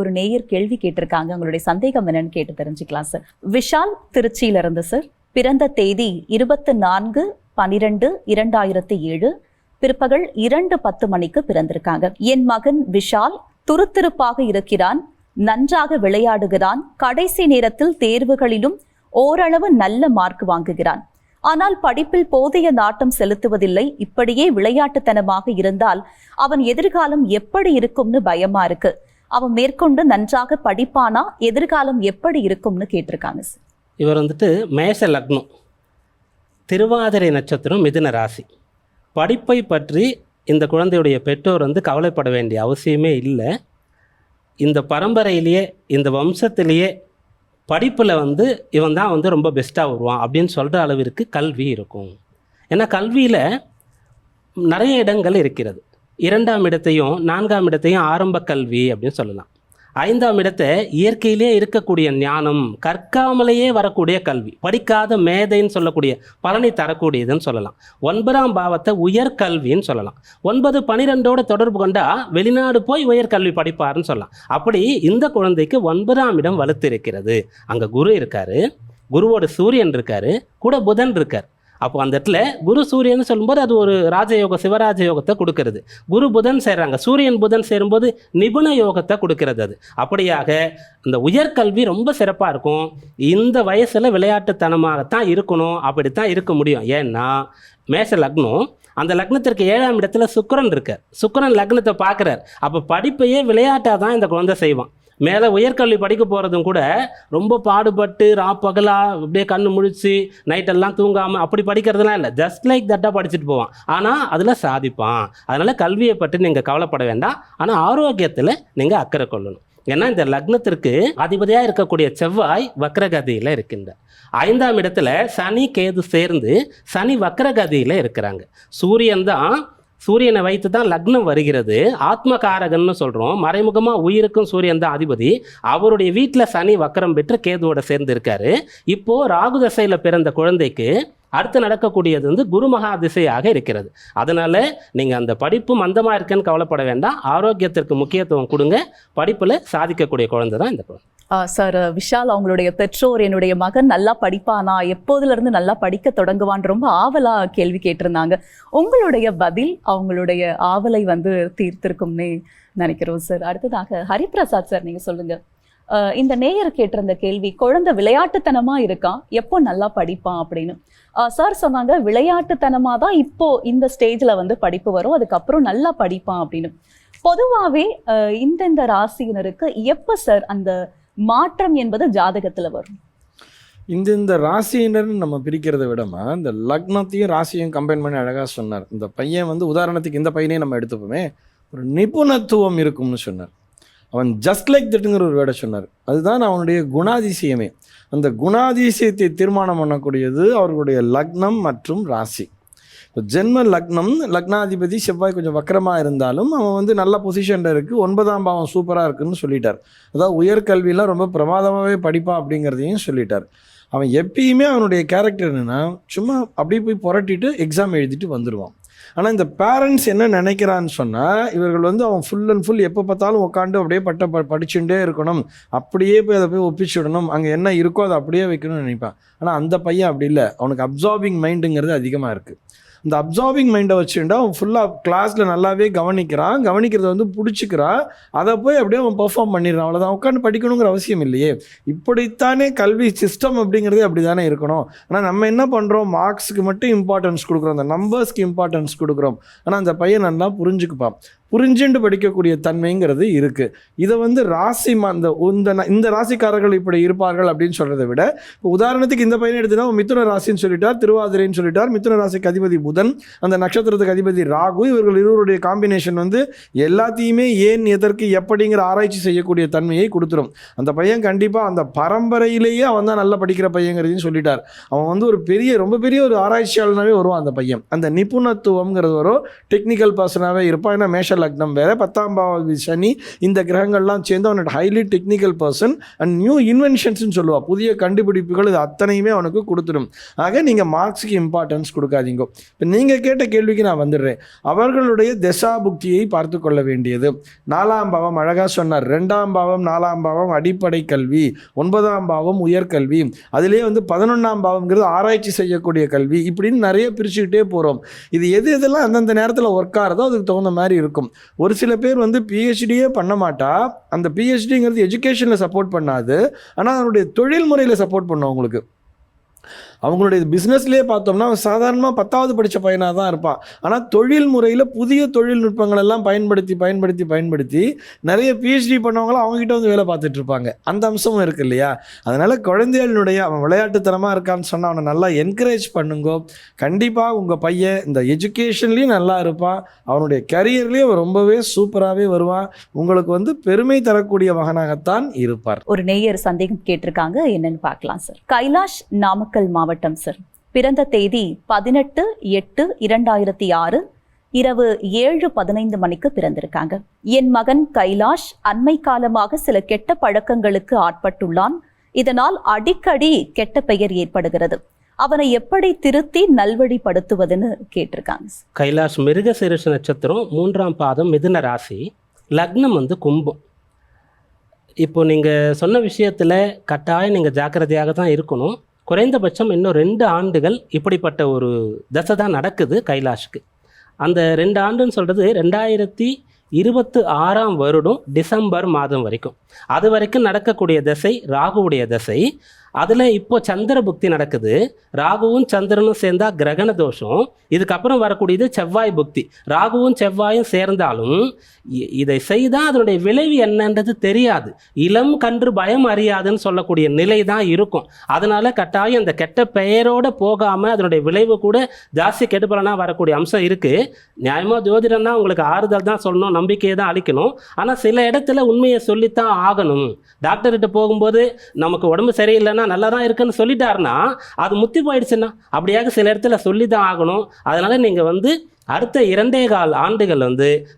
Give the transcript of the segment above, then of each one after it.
ஒரு நேயர் கேள்வி கேட்டிருக்காங்க, உங்களுடைய சந்தேகம் என்னன்னு கேட்டு தெரிஞ்சுக்கலாம் சார். விஷால் திருச்சியில இருந்து சார். பிறந்த தேதி 24/12/2007 பிற்பகல் 2:10 மணிக்கு பிறந்திருக்காங்க. என் மகன் விஷால் துருத்திருப்பாக இருக்கிறான், நன்றாக விளையாடுகிறான், கடைசி நேரத்தில் தேர்வுகளிலும் ஓரளவு நல்ல மார்க் வாங்குகிறான். ஆனால் படிப்பில் போதிய நாட்டம் செலுத்துவதில்லை. இப்படியே விளையாட்டுத்தனமாக இருந்தால் அவன் எதிர்காலம் எப்படி இருக்கும்னு பயமா இருக்கு. அவன் மேற்கொண்டு நன்றாக படிப்பானா, எதிர்காலம் எப்படி இருக்கும்னு கேட்டிருக்காங்க சார். இவர் மேஷ லக்னம், திருவாதிரை நட்சத்திரம், மிதுன ராசி. படிப்பை பற்றி இந்த குழந்தையுடைய பெற்றோர் கவலைப்பட வேண்டிய அவசியமே இல்லை. இந்த பரம்பரையிலேயே, இந்த வம்சத்திலேயே படிப்பில் இவன் தான் ரொம்ப பெஸ்ட்டாக வருவான் அப்படின்னு சொல்கிற அளவிற்கு கல்வி இருக்கும். ஏன்னா கல்வியில் நிறைய இடங்கள் இருக்கிறது. 2ஆம் இடத்தையும் 4ஆம் இடத்தையும் ஆரம்ப கல்வி அப்படின்னு சொல்லலாம். 5ஆம் இடத்தை இயற்கையிலே இருக்கக்கூடிய ஞானம், கற்காமலேயே வரக்கூடிய கல்வி, படிக்காத மேதைன்னு சொல்லக்கூடிய பலனை தரக்கூடியதுன்னு சொல்லலாம். 9ஆம் பாவத்தை உயர்கல்வின்னு சொல்லலாம். 9, 12ஓட தொடர்பு கொண்டா வெளிநாடு போய் உயர்கல்வி படிப்பாருன்னு சொல்லலாம். அப்படி இந்த குழந்தைக்கு 9ஆம் இடம் வலுத்து இருக்கிறது. அங்கே குரு இருக்காரு, குருவோட சூரியன் இருக்காரு, கூட புதன் இருக்கார். அப்போ அந்த இடத்துல குரு சூரியன் சொல்லும்போது அது ஒரு ராஜயோகம், சிவராஜ யோகத்தை கொடுக்கறது. குரு புதன் சேர்றாங்க, சூரியன் புதன் சேரும்போது நிபுண யோகத்தை கொடுக்கறது. அது அப்படியாக இந்த உயர்கல்வி ரொம்ப சிறப்பாக இருக்கும். இந்த வயசில் விளையாட்டுத்தனமாகத்தான் இருக்கணும், அப்படித்தான் இருக்க முடியும். ஏன்னா மேஷ லக்னம், அந்த லக்னத்திற்கு 7ஆம் இடத்துல சுக்கிரன் இருக்கார். சுக்கிரன் லக்னத்தை பார்க்குறார். அப்போ படிப்பையே விளையாட்டாக தான் இந்த குழந்தை செய்வான். மேலே உயர்கல்வி படிக்க போகிறதும் கூட ரொம்ப பாடுபட்டு பகலாக அப்படியே கண்ணு முழிச்சு நைட்டெல்லாம் தூங்காமல் அப்படி படிக்கிறதுலாம் இல்லை. ஜஸ்ட் லைக் தட்டாக படிச்சுட்டு போவான். ஆனால் அதில் சாதிப்பான். அதனால் கல்வியை பற்றி நீங்கள் கவலைப்பட வேண்டாம். ஆனால் ஆரோக்கியத்தில் நீங்கள் அக்கறை கொள்ளணும். ஏன்னா இந்த லக்னத்திற்கு அதிபதியாக இருக்கக்கூடிய செவ்வாய் வக்ரகதியில் இருக்கின்ற. 5ஆம் இடத்துல சனி கேது சேர்ந்து சனி வக்ரகதியில் இருக்கிறாங்க. சூரியனை வைத்து தான் லக்னம் வருகிறது. ஆத்மகாரகன்னு சொல்கிறோம். மறைமுகமாக உயிருக்கும் சூரியன் தான் அதிபதி. அவருடைய வீட்டில் சனி வக்கரம் பெற்று கேதுவோட சேர்ந்து இருக்காரு. இப்போது ராகு தசையில் பிறந்த குழந்தைக்கு அடுத்து நடக்கக்கூடியது குரு மகா திசையாக இருக்கிறது. அதனால் நீங்கள் அந்த படிப்பு மந்தமாக இருக்குன்னு கவலைப்பட வேண்டாம். ஆரோக்கியத்திற்கு முக்கியத்துவம் கொடுங்க. படிப்பில் சாதிக்கக்கூடிய குழந்தை தான் இந்த குழந்தை. சார், விஷால் அவங்களுடைய பெற்றோர் என்னுடைய மகன் நல்லா படிப்பானா, எப்போதுலேருந்து நல்லா படிக்க தொடங்குவான் ரொம்ப ஆவலாக கேள்வி கேட்டிருந்தாங்க. உங்களுடைய பதில் அவங்களுடைய ஆவலை தீர்த்திருக்கும்னே நினைக்கிறோம் சார். அடுத்ததாக ஹரிபிரசாத் சார், நீங்கள் சொல்லுங்கள். இந்த நேயர் கேட்டிருந்த கேள்வி, குழந்தை விளையாட்டுத்தனமாக இருக்கான், எப்போ நல்லா படிப்பான் அப்படின்னு. சார் சொன்னாங்க விளையாட்டுத்தனமாக தான் இப்போ இந்த ஸ்டேஜில் படிப்பு வரும், அதுக்கப்புறம் நல்லா படிப்பான் அப்படின்னு. பொதுவாகவே இந்த ராசியினருக்கு எப்போ சார் அந்த மாற்றம் என்பது ஜாதகத்துல வரும்? இந்த ராசியினர்னு நம்ம பிரிக்கிறத விடமா இந்த லக்னத்தையும் ராசியும் கம்பைன் பண்ணி அழகாக சொன்னார். இந்த பையன் உதாரணத்துக்கு இந்த பையனே நம்ம எடுத்துப்போமே, ஒரு நிபுணத்துவம் இருக்கும்னு சொன்னார். அவன் ஜஸ்ட் லைக் தட்டுங்கிற ஒரு வேர்டை சொன்னார். அதுதான் அவனுடைய குணாதிசயமே. அந்த குணாதிசயத்தை தீர்மானம் பண்ணக்கூடியது அவர்களுடைய லக்னம் மற்றும் ராசி. இப்போ ஜென்ம லக்னாதிபதி செவ்வாய் கொஞ்சம் வக்கரமாக இருந்தாலும் அவன் நல்ல பொசிஷனில் இருக்குது. 9ஆம் பாவம் சூப்பராக இருக்குன்னு சொல்லிட்டார். அதாவது உயர்கல்வியெலாம் ரொம்ப பிரமாதமாகவே படிப்பான் அப்படிங்கிறதையும் சொல்லிட்டார். அவன் எப்பயுமே அவனுடைய கேரக்டர் என்னென்னா, சும்மா அப்படியே போய் புரட்டிட்டு எக்ஸாம் எழுதிட்டு வந்துடுவான். ஆனால் இந்த பேரண்ட்ஸ் என்ன நினைக்கிறான்னு சொன்னால், இவர்கள் அவன் ஃபுல் அண்ட் ஃபுல் எப்போ பார்த்தாலும் உட்காந்து அப்படியே படிச்சுட்டே இருக்கணும், அப்படியே போய் அதை போய் ஒப்பிச்சு விடணும், அங்கே என்ன இருக்கோ அதை அப்படியே வைக்கணும்னு நினைப்பான். ஆனால் அந்த பையன் அப்படி இல்லை. அவனுக்கு அப்சார்பிங் மைண்டுங்கிறது அதிகமாக இருக்குது. இந்த அப்சார்பிங் மைண்டை வச்சுட்டா அவன் ஃபுல்லாக கிளாஸில் நல்லாவே கவனிக்கிறத பிடிச்சிக்கிறான், அதை போய் அப்படியே அவன் பெர்ஃபார்ம் பண்ணிடுறான். அவ்வளோதான், உட்காந்து படிக்கணுங்கிற அவசியம் இல்லையே. இப்படித்தானே கல்வி சிஸ்டம் அப்படிங்கிறதே அப்படி தானே இருக்கணும். ஆனால் நம்ம என்ன பண்ணுறோம், மார்க்ஸுக்கு மட்டும் இம்பார்ட்டன்ஸ் கொடுக்குறோம், அந்த நம்பர்ஸ்க்கு இம்பார்ட்டன்ஸ் கொடுக்குறோம். ஆனால் அந்த பையன் நல்லா புரிஞ்சுக்குப்பான். புரிஞ்சுண்டு படிக்கக்கூடிய தன்மைங்கிறது இருக்குது. இதை ராசி இந்த ராசிக்காரர்கள் இப்படி இருப்பார்கள் அப்படின்னு சொல்கிறத விட, இப்போ உதாரணத்துக்கு இந்த பையனை எடுத்துனா மிதுன ராசின்னு சொல்லிட்டார், திருவாதிரைன்னு சொல்லிட்டார். மிதுன ராசிக்கு அதிபதி புதன், அந்த நட்சத்திரத்துக்கு அதிபதி ராகு. இவர்கள் இருவருடைய காம்பினேஷன் எல்லாத்தையுமே ஏன், எதற்கு, எப்படிங்கிற ஆராய்ச்சி செய்யக்கூடிய தன்மையை கொடுத்துரும். அந்த பையன் கண்டிப்பாக அந்த பரம்பரையிலேயே அவன் தான் நல்லா படிக்கிற பையங்கிறதையும் சொல்லிட்டார். அவன் ஒரு ரொம்ப பெரிய ஒரு ஆராய்ச்சியாளனாகவே வருவான் அந்த பையன். அந்த நிபுணத்துவம்ங்கிறது வரும், டெக்னிக்கல் பர்சனாகவே இருப்பான். ஏன்னா மேஷ லக்னம் வேற, 10ஆம் பாவ சனி, இந்த கிரகங்கள்லாம் சேர்ந்து அவனோட highly technical person and new இன்வென்ஷன்ஸ்னு சொல்லுவாள், புதிய கண்டுபிடிப்புகள், இது அத்தனையுமே அவனுக்கு கொடுத்துடும். ஆக நீங்கள் மார்க்ஸுக்கு இம்பார்ட்டன்ஸ் கொடுக்காதீங்க. இப்போ நீங்கள் கேட்ட கேள்விக்கு நான் வந்துடுறேன். அவர்களுடைய தசா புக்தியை பார்த்து கொள்ள வேண்டியது. 4ஆம் பாவம் அழகாக சொன்னார். 2ஆம் பாவம் 4ஆம் பாவம் அடிப்படை கல்வி, 9ஆம் பாவம் உயர்கல்வி, அதிலே 11ஆம் பாவம்ங்கிறது ஆராய்ச்சி செய்யக்கூடிய கல்வி. இப்படின்னு நிறைய பிரிச்சுக்கிட்டே போகிறோம். இது எதெல்லாம் அந்தந்த நேரத்தில் ஒர்க் ஆகிறதோ அதுக்கு தகுந்த மாதிரி இருக்கும். ஒரு சில பேர் பிஹெச்டியே பண்ண மாட்டா, அந்த பிஹெச்டிங்கிறது எஜுகேஷனில் சப்போர்ட் பண்ணாது, ஆனால் அதனுடைய தொழில் முறையில் சப்போர்ட் பண்ணும். அவங்களுக்கு அவங்களுடைய பிஸ்னஸ்லேயே பார்த்தோம்னா சாதாரணமாக 10வது படித்த பையனாக தான் இருப்பான். ஆனால் தொழில் முறையில் புதிய தொழில்நுட்பங்கள் எல்லாம் பயன்படுத்தி நிறைய பிஹெச்டி பண்ணவங்களும் அவங்ககிட்ட வேலை பார்த்துட்டு இருப்பாங்க. அந்த அம்சமும் இருக்குது இல்லையா? அதனால் குழந்தைகளுடைய அவன் விளையாட்டுத்தனமாக இருக்கான்னு சொன்னால் அவனை நல்லா என்கரேஜ் பண்ணுங்கோ. கண்டிப்பாக உங்கள் பையன் இந்த எஜுகேஷன்லேயும் நல்லா இருப்பான், அவனுடைய கரியர்லேயும் அவன் ரொம்பவே சூப்பராகவே வருவான். உங்களுக்கு பெருமை தரக்கூடிய மகனாகத்தான் இருப்பார். ஒரு நேயர் சந்தேகம் கேட்டிருக்காங்க, என்னன்னு பார்க்கலாம் சார். கைலாஷ் நாமக்கல் மாவட்டம் சார். பிறந்த தேதி 18/8/2006 இரவு 7:15 மணிக்கு பிறந்திருக்காங்க. என் மகன் கைலாஷ் அண்மை காலமாக சில கெட்ட பழக்கங்களுக்கு ஆட்பட்டுள்ளான். இதனால் அடிக்கடி கெட்ட பெயர் ஏற்படுகிறது. அவனை எப்படி திருத்தி நல்வழிப்படுத்துவதுன்னு கேட்டிருக்காங்க. கைலாஷ் மிருகசீரிஷ நட்சத்திரம், 3ஆம் பாதம், மிதுன ராசி, லக்னம் கும்பம். இப்போ நீங்கள் சொன்ன விஷயத்தில் கட்டாயம் நீங்கள் ஜாக்கிரதையாக தான் இருக்கணும். குறைந்தபட்சம் இன்னும் 2 ஆண்டுகள் இப்படிப்பட்ட ஒரு தசை தான் நடக்குது கைலாஷுக்கு. அந்த 2 ஆண்டுன்னு சொல்கிறது 2026ஆம் வருடம் டிசம்பர் மாதம் வரைக்கும். அது வரைக்கும் நடக்கக்கூடிய தசை ராகுவுடைய தசை. அதில் இப்போ சந்திர புக்தி நடக்குது. ராகுவும் சந்திரனும் சேர்ந்தா கிரகண தோஷம். இதுக்கப்புறம் வரக்கூடியது செவ்வாய் புக்தி. ராகுவும் செவ்வாயும் சேர்ந்தாலும் இதை செய்தால் அதனுடைய விளைவு என்னன்றது தெரியாது. இளம் கன்று பயம் அறியாதுன்னு சொல்லக்கூடிய நிலை தான் இருக்கும். அதனால கட்டாயம் இந்த கெட்ட பெயரோடு போகாமல் அதனுடைய விளைவு கூட ஜாஸ்தி கெடுபலனாக வரக்கூடிய அம்சம் இருக்குது. நியாயமாக ஜோதிடம்னா உங்களுக்கு ஆறுதல் தான் சொல்லணும், நம்பிக்கையை தான் அளிக்கணும். ஆனால் சில இடத்துல உண்மையை சொல்லித்தான் ஆகணும். டாக்டர்கிட்ட போகும்போது நமக்கு உடம்பு சரியில்லைன்னா நல்லா தான் இருக்குன்னு சொல்லிட்டாருன்னா அது முத்தி போயிடுச்சுன்னா அப்படியாக சில இடத்துல சொல்லி தான் ஆகணும். அதனால நீங்கள் அடுத்த 2.25 ஆண்டுகள்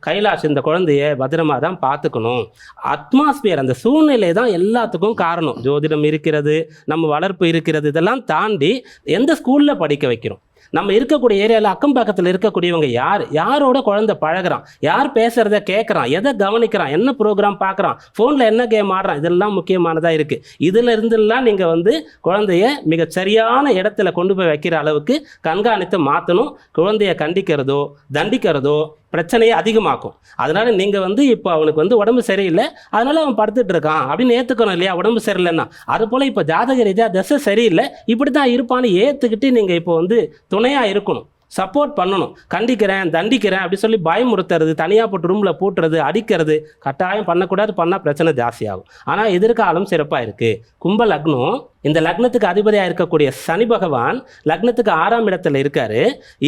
கைலாஷ் இந்த குழந்தைய பத்திரமா தான் பார்த்துக்கணும். அட்மாஸ்பியர், அந்த சூழ்நிலை தான் எல்லாத்துக்கும் காரணம். ஜோதிடம் இருக்கிறது, நம்ம வளர்ப்பு இருக்கிறது, இதெல்லாம் தாண்டி எந்த ஸ்கூலில் படிக்க வைக்கிறோம், நம்ம இருக்கக்கூடிய ஏரியாவில் அக்கம் பக்கத்தில் இருக்கக்கூடியவங்க யாரோட குழந்தை பழகிறான், யார் பேசுகிறத கேட்குறான், எதை கவனிக்கிறான், என்ன ப்ரோக்ராம் பார்க்குறான், ஃபோனில் என்ன கேம் ஆடுறான், இதெல்லாம் முக்கியமானதாக இருக்குது. இதில் இருந்துலாம் நீங்கள் குழந்தைய மிக சரியான இடத்துல கொண்டு போய் வைக்கிற அளவுக்கு கண்காணித்து மாற்றணும். குழந்தைய கண்டிக்கிறதோ தண்டிக்கிறதோ பிரச்சனையை அதிகமாக்கும். அதனால் நீங்கள் இப்போ அவனுக்கு உடம்பு சரியில்லை, அதனால் அவன் படுத்துட்டு இருக்கான் அப்படின்னு ஏற்றுக்கணும் இல்லையா? உடம்பு சரியில்லைன்னா அது போல் இப்போ ஜாதக ரீதியாக தசை சரியில்லை, இப்படி தான் இருப்பான்னு ஏற்றுக்கிட்டு நீங்கள் இப்போ துணையாக இருக்கணும், சப்போர்ட் பண்ணணும். கண்டிக்கிறேன் தண்டிக்கிறேன் அப்படி சொல்லி பயமுறுத்துறது, தனியாக போட்டு ரூமில் பூட்டுறது, அடிக்கிறது கட்டாயம் பண்ணக்கூடாது. பண்ணால் பிரச்சனை ஜாஸ்தியாகும். ஆனால் எதிர்காலம் சிறப்பாக இருக்குது. கும்ப லக்னம், இந்த லக்னத்துக்கு அதிபதியாக இருக்கக்கூடிய சனி பகவான் லக்னத்துக்கு 6ஆம் இடத்துல இருக்காரு,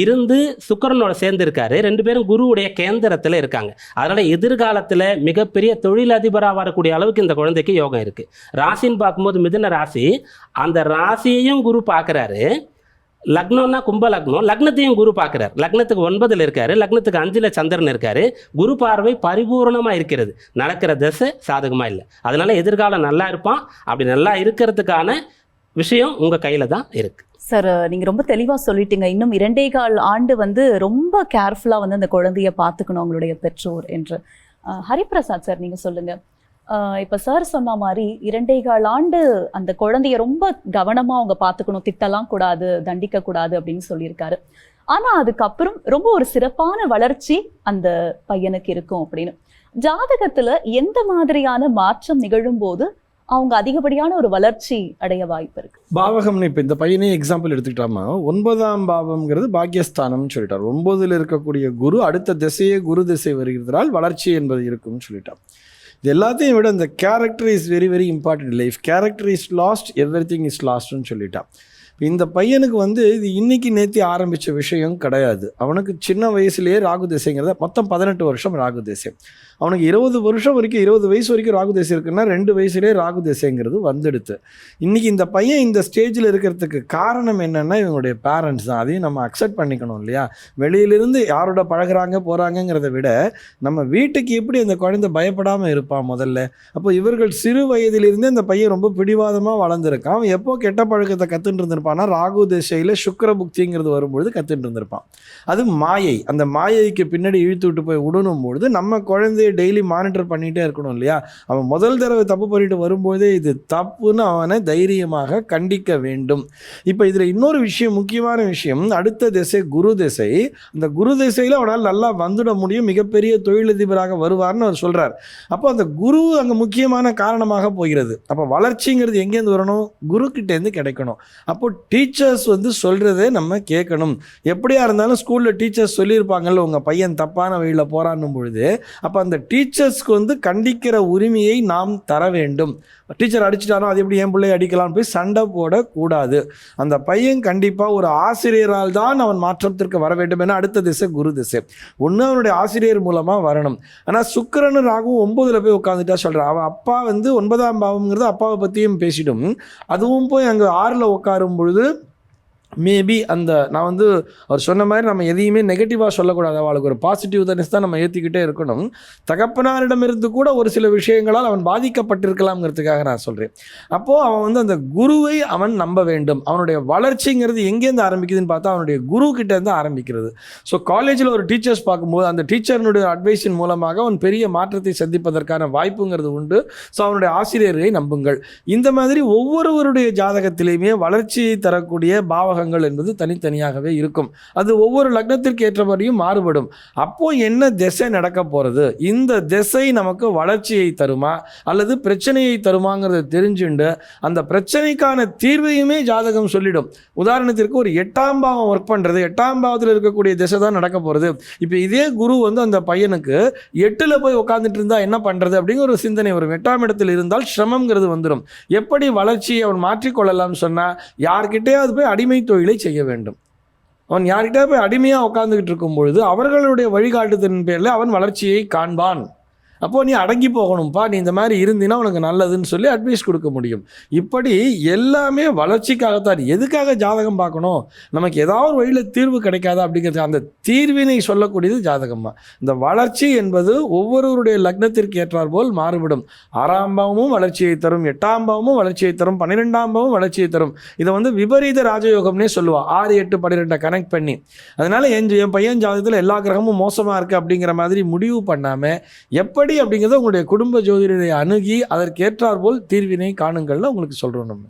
இருந்து சுக்கிரனோட சேர்ந்து இருக்காரு. 2 பேரும் குருவுடைய கேந்திரத்தில் இருக்காங்க. அதனால் எதிர்காலத்தில் மிகப்பெரிய தொழிலதிபராக வரக்கூடிய அளவுக்கு இந்த குழந்தைக்கு யோகம் இருக்குது. ராசின்னு பார்க்கும்போது மிதுன ராசி, அந்த ராசியையும் குரு பார்க்குறாரு. லக்னம்னா கும்ப லக்னம், லக்னத்தையும் குரு பார்க்குறார். லக்னத்துக்கு 9ல் இருக்காரு, லக்னத்துக்கு 5ல் சந்திரன் இருக்காரு. குரு பார்வை பரிபூர்ணமாக இருக்கிறது. நடக்கிற தசை சாதகமாக இல்லை. அதனால எதிர்காலம் நல்லா இருப்பான். அப்படி நல்லா இருக்கிறதுக்கான விஷயம் உங்கள் கையில் தான் இருக்குது. சார், நீங்கள் ரொம்ப தெளிவாக சொல்லிட்டீங்க. இன்னும் 2.25 ஆண்டு ரொம்ப கேர்ஃபுல்லாக அந்த குழந்தைய பார்த்துக்கணும் அவங்களுடைய பெற்றோர் என்று. ஹரிபிரசாத் சார், நீங்கள் சொல்லுங்கள். இப்போ சார் சொன்ன மாதிரி 2.25 ஆண்டு அந்த குழந்தைய ரொம்ப கவனமாக அவங்க பார்த்துக்கணும், திட்டலாம் கூடாது, தண்டிக்க கூடாது அப்படின்னு சொல்லியிருக்காரு. ஆனால் அதுக்கப்புறம் ரொம்ப ஒரு சிறப்பான வளர்ச்சி அந்த பையனுக்கு இருக்கும் அப்படின்னு. ஜாதகத்தில் எந்த மாதிரியான மாற்றம் நிகழும் போது அவங்க அதிகப்படியான ஒரு வளர்ச்சி அடைய வாய்ப்பு இருக்கு? பாவகம்னு இப்போ இந்த பையனே எக்ஸாம்பிள் எடுத்துக்கிட்டாமா, 9ஆம் பாவம்ங்கிறது பாக்கியஸ்தானம்னு சொல்லிட்டார். 9ல் இருக்கக்கூடிய குரு அடுத்த திசையே குரு திசை வருகிறதால் வளர்ச்சி என்பது இருக்கும்னு சொல்லிட்டார். இது எல்லாத்தையும் விட இந்த character is very very important. Life character is lost, everything is லாஸ்ட்னு சொல்லிட்டான். இந்த பையனுக்கு வந்து இது இன்னைக்கு நேத்தி ஆரம்பித்த விஷயம் கிடையாது. அவனுக்கு சின்ன வயசுலேயே ராகு திசைங்கிறத மொத்தம் 18 வருஷம் ராகு திசை. அவனுக்கு 20 வருஷம் வரைக்கும் 20 வயசு வரைக்கும் ராகு திசை இருக்குன்னா 2 வயசுலேயே ராகு திசைங்கிறது வந்துடுது. இன்றைக்கி இந்த பையன் இந்த ஸ்டேஜில் இருக்கிறதுக்கு காரணம் என்னென்னா இவங்களுடைய பேரண்ட்ஸ் தான். அதையும் நம்ம அக்செப்ட் பண்ணிக்கணும் இல்லையா? வெளியிலிருந்து யாரோட பழகுறாங்க போகிறாங்கங்கிறத விட நம்ம வீட்டுக்கு எப்படி அந்த குழந்தை பயப்படாமல் இருப்பான் முதல்ல. அப்போ இவர்கள் சிறு வயதிலிருந்தே அந்த பையன் ரொம்ப பிடிவாதமாக வளர்ந்துருக்கான். அவன் எப்போ கெட்ட பழக்கத்தை கற்றுட்டு இருந்திருப்பான்னா ராகு திசையில் சுக்கிர புக்திங்கிறது வரும்பொழுது கற்றுட்டு இருந்திருப்பான். அது மாயை. அந்த மாயைக்கு பின்னாடி இழுத்து விட்டு போய் விடணும் பொழுது நம்ம குழந்தைய டெய்லி மானிட்டர் பண்ணிகிட்டே இருக்கணும் இல்லையா? அவன் முதல் தடவை தப்பு பண்ணிட்டு வரும்போதே இது தப்புன்னு அவனை தைரியமாக கண்டிக்க வேண்டும். இப்போ இதில் இன்னொரு விஷயம், முக்கியமான விஷயம், அடுத்த திசை குரு திசை. அந்த குரு திசையில் அவனால் நல்லா வந்துட முடியும், மிகப்பெரிய தொழிலதிபராக வருவார்னு அவர் சொல்கிறார். அப்போ அந்த குரு அங்கே முக்கியமான காரணமாக போகிறது. அப்போ வளர்ச்சிங்கிறது எங்கேருந்து வரணும்? குருக்கிட்டேருந்து கிடைக்கணும். அப்போ டீச்சர்ஸ் வந்து சொல்கிறதே நம்ம கேட்கணும். எப்படியா இருந்தாலும் ஸ்கூலில் டீச்சர்ஸ் சொல்லியிருப்பாங்கல்ல உங்கள் பையன் தப்பான வழியில் போராடும் பொழுது, அப்போ அந்த டீச்சர்ஸ்க்கு வந்து கண்டிக்கிற உரிமையை நாம் தர வேண்டும். டீச்சர் அடிச்சிட்டானோ அது எப்படி என் பிள்ளையை அடிக்கலாம்னு போய் சண்டை போடக்கூடாது. அந்த பையன் கண்டிப்பாக ஒரு ஆசிரியரால் தான் அவன் மாற்றத்திற்கு வர வேண்டும் என அடுத்த திசை குரு திசை. ஒன்று அவனுடைய ஆசிரியர் மூலமாக வரணும். ஆனால் சுக்கிரன் ராகுவும் 9ல் போய் உட்காந்துட்டா சொல்கிறான். அவன் அப்பா வந்து 9ஆம் பாவம்ங்கிறது அப்பாவை பற்றியும் பேசிடும். அதுவும் போய் அங்கே 6ல் உட்காரும் பொழுது மேபி அந்த நான் வந்து அவர் சொன்ன மாதிரி நம்ம எதையுமே நெகட்டிவாக சொல்லக்கூடாது. அவளுக்கு ஒரு பாசிட்டிவ் தான் நம்ம ஏற்றிக்கிட்டே இருக்கணும். தகப்பனாரிடமிருந்து கூட ஒரு சில விஷயங்களால் அவன் பாதிக்கப்பட்டிருக்கலாம்ங்கிறதுக்காக நான் சொல்கிறேன். அப்போது அவன் வந்து அந்த குருவை அவன் நம்ப வேண்டும். அவனுடைய வளர்ச்சிங்கிறது எங்கேருந்து ஆரம்பிக்குதுன்னு பார்த்தா அவனுடைய குரு கிட்டேருந்து ஆரம்பிக்கிறது. ஸோ காலேஜில் ஒரு டீச்சர்ஸ் பார்க்கும்போது அந்த டீச்சர்னுடைய அட்வைஸின் மூலமாக அவன் பெரிய மாற்றத்தை சந்திப்பதற்கான வாய்ப்புங்கிறது உண்டு. ஸோ அவனுடைய ஆசிரியரை நம்புங்கள். இந்த மாதிரி ஒவ்வொருவருடைய ஜாதகத்திலையுமே வளர்ச்சியை தரக்கூடிய பாவக என்பது தனித்தனியாகவே இருக்கும். அது ஒவ்வொரு லக்னத்திற்கு ஏற்றபடியும் மாறுபடும். அப்போ என்ன திசை நடக்க போறது, இந்த திசை நமக்கு வளர்ச்சியை தருமா அல்லது பிரச்சனையை தருமாங்கிறத தெரிஞ்சுண்டு அந்த பிரச்சனைக்கான தீர்வையுமே ஜாதகம் சொல்லிடும். உதாரணத்திற்கு ஒரு 8ஆம் பாவம் ஒர்க் பண்றது, 8ஆம் பாவத்தில் இருக்கக்கூடிய திசை தான் நடக்க போறது. இப்போ இதே குரு வந்து அந்த பையனுக்கு 8ல் போய் உட்காந்துட்டு இருந்தா என்ன பண்றது அப்படிங்கிற ஒரு சிந்தனை வரும். 8ஆம் இடத்தில் இருந்தால் சிரமங்கிறது வந்துடும். எப்படி வளர்ச்சியை அவன் மாற்றிக்கொள்ளலாம்னு சொன்னா யார்கிட்டயாவது போய் அடிமை தொழிலை செய்ய வேண்டும். அவன் யார்கிட்ட போய் அடிமையாக உட்கார்ந்துக்கிட்டு இருக்கும் பொழுது அவர்களுடைய வழிகாட்டுதலின் பேரில் அவன் வளர்ச்சியை காண்பான். அப்போது நீ அடங்கி போகணும்ப்பா, நீ இந்த மாதிரி இருந்தினா உனக்கு நல்லதுன்னு சொல்லி அட்வைஸ் கொடுக்க முடியும். இப்படி எல்லாமே வளர்ச்சிக்காகத்தான். எதுக்காக ஜாதகம் பார்க்கணும்? நமக்கு ஏதாவது ஒரு வழியில் தீர்வு கிடைக்காதா அப்படிங்கிறது, அந்த தீர்வினை சொல்லக்கூடியது ஜாதகமா. இந்த வளர்ச்சி என்பது ஒவ்வொருவருடைய லக்னத்திற்கு ஏற்றார் போல் மாறுபடும். 6ஆம் பாவமும் வளர்ச்சியை தரும், 8ஆம் பாவமும் வளர்ச்சியை தரும், 12ஆம் பாவமும் வளர்ச்சியை தரும். இதை வந்து விபரீத ராஜயோகம்னே சொல்லுவாள். 6, 8, 12 கனெக்ட் பண்ணி. அதனால என் பையன் ஜாதகத்தில் எல்லா கிரகமும் மோசமாக இருக்குது அப்படிங்கிற மாதிரி முடிவு பண்ணாமல் எப்படி அப்படிங்கிறத உங்களுடைய குடும்ப ஜோதிடரை அணுகி அதற்கேற்றார் போல் தீர்வினை காணுங்கள்னு உங்களுக்கு சொல்கிறோம் நம்ம.